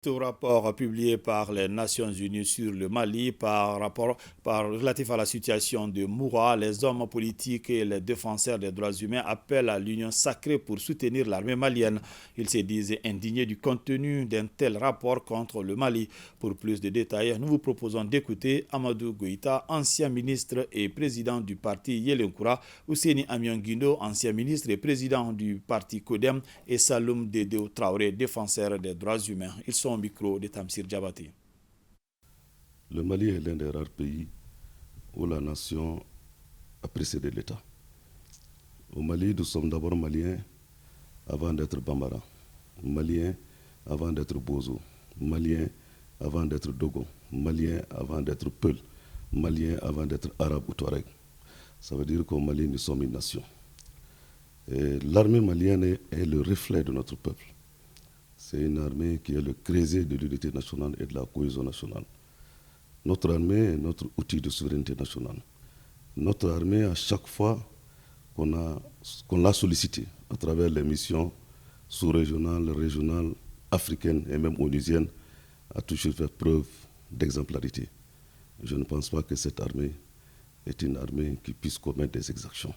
Tout rapport publié par les Nations Unies sur le Mali, relatif à la situation de Moura, les hommes politiques et les défenseurs des droits humains appellent à l'union sacrée pour soutenir l'armée malienne. Ils se disent indignés du contenu d'un tel rapport contre le Mali. Pour plus de détails, nous vous proposons d'écouter Amadou Goïta, ancien ministre et président du parti Yelenkura, Ouseni Amion Guindo, ancien ministre et président du parti Kodem, et Saloum Dedeo Traoré, défenseur des droits humains. Ils sont au micro de Tamsir Djabati. Le Mali est l'un des rares pays où la nation a précédé l'État. Au Mali, nous sommes d'abord maliens avant d'être Bambara, maliens avant d'être Bozo, maliens avant d'être Dogon, maliens avant d'être Peul, maliens avant d'être Arabe ou Touareg. Ça veut dire qu'au Mali, nous sommes une nation. L'armée malienne est le reflet de notre peuple. C'est une armée qui est le creuset de l'unité nationale et de la cohésion nationale. Notre armée est notre outil de souveraineté nationale. Notre armée, à chaque fois qu'on l'a sollicitée à travers les missions sous-régionales, régionales, africaines et même onusiennes, a toujours fait preuve d'exemplarité. Je ne pense pas que cette armée est une armée qui puisse commettre des exactions.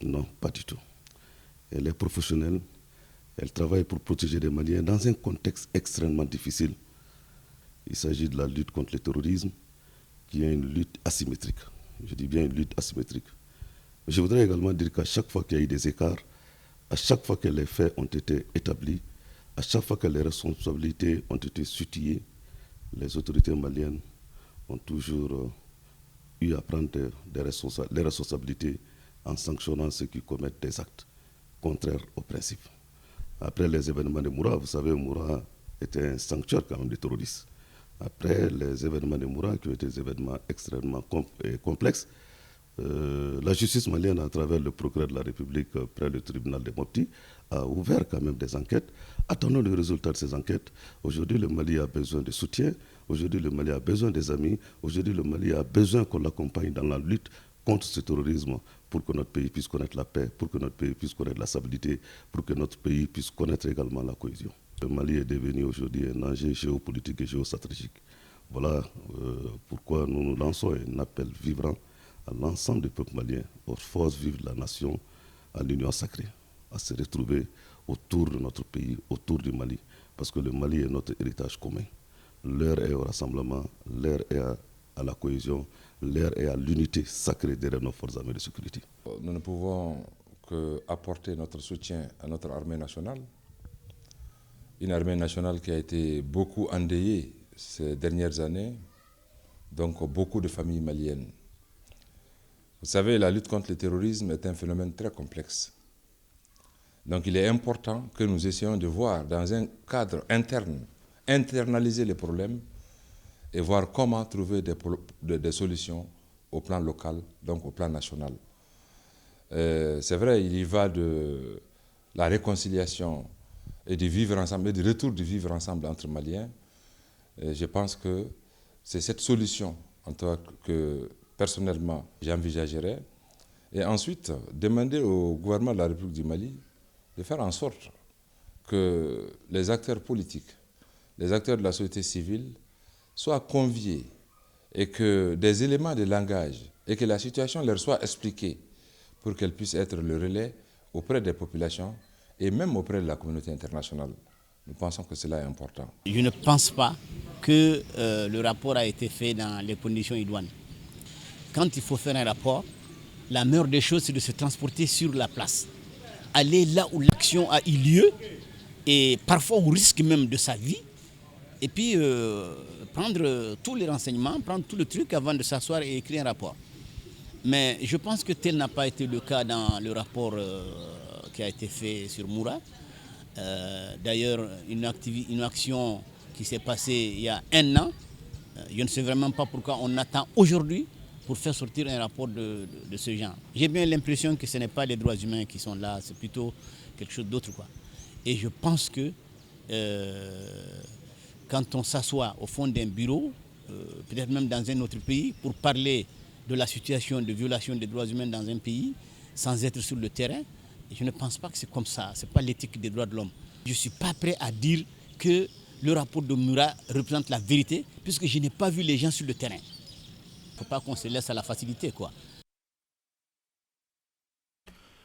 Non, pas du tout. Elle est professionnelle. Elle travaille pour protéger les Maliens dans un contexte extrêmement difficile. Il s'agit de la lutte contre le terrorisme, qui est une lutte asymétrique. Je dis bien une lutte asymétrique. Je voudrais également dire qu'à chaque fois qu'il y a eu des écarts, à chaque fois que les faits ont été établis, à chaque fois que les responsabilités ont été situées, les autorités maliennes ont toujours eu à prendre les responsabilités en sanctionnant ceux qui commettent des actes contraires aux principes. Après les événements de Moura, vous savez, Moura était un sanctuaire quand même des terroristes. Après les événements de Moura, qui ont été des événements extrêmement complexes, la justice malienne, à travers le procureur de la République près le tribunal de Mopti, a ouvert quand même des enquêtes. Attendons le résultat de ces enquêtes. Aujourd'hui, le Mali a besoin de soutien. Aujourd'hui, le Mali a besoin des amis. Aujourd'hui, le Mali a besoin qu'on l'accompagne dans la lutte contre ce terrorisme pour que notre pays puisse connaître la paix, pour que notre pays puisse connaître la stabilité, pour que notre pays puisse connaître également la cohésion. Le Mali est devenu aujourd'hui un enjeu géopolitique et géostratégique. Voilà pourquoi nous lançons un appel vibrant à l'ensemble du peuple malien, aux forces vives de la nation, à l'union sacrée, à se retrouver autour de notre pays, autour du Mali, parce que le Mali est notre héritage commun. L'heure est au rassemblement, l'heure est à la cohésion, l'heure est à l'unité sacrée derrière nos forces armées de sécurité. Nous ne pouvons qu'apporter notre soutien à notre armée nationale, une armée nationale qui a été beaucoup endeuillée ces dernières années, donc beaucoup de familles maliennes. Vous savez, la lutte contre le terrorisme est un phénomène très complexe. Donc il est important que nous essayions de voir dans un cadre interne, internaliser les problèmes et voir comment trouver des solutions au plan local, donc au plan national. C'est vrai, il y va de la réconciliation et du vivre ensemble, et du retour du vivre ensemble entre Maliens. Et je pense que c'est cette solution, en tout cas, que personnellement j'envisagerais. Et ensuite, demander au gouvernement de la République du Mali de faire en sorte que les acteurs politiques, les acteurs de la société civile soient conviés et que des éléments de langage et que la situation leur soit expliquée pour qu'elle puisse être le relais auprès des populations et même auprès de la communauté internationale. Nous pensons que cela est important. Je ne pense pas que le rapport a été fait dans les conditions idoines. Quand il faut faire un rapport, la meilleure des choses, c'est de se transporter sur la place. Aller là où l'action a eu lieu, et parfois au risque même de sa vie, et puis prendre tous les renseignements, prendre tout le truc avant de s'asseoir et écrire un rapport. Mais je pense que tel n'a pas été le cas dans le rapport qui a été fait sur Moura. D'ailleurs, une action qui s'est passée il y a un an, je ne sais vraiment pas pourquoi on attend aujourd'hui pour faire sortir un rapport de ce genre. J'ai bien l'impression que ce n'est pas les droits humains qui sont là, c'est plutôt quelque chose d'autre, quoi. Et je pense que quand on s'assoit au fond d'un bureau, peut-être même dans un autre pays, pour parler de la situation de violation des droits humains dans un pays, sans être sur le terrain, je ne pense pas que c'est comme ça. Ce n'est pas l'éthique des droits de l'homme. Je ne suis pas prêt à dire que le rapport de Murat représente la vérité, puisque je n'ai pas vu les gens sur le terrain. Il ne faut pas qu'on se laisse à la facilité, quoi.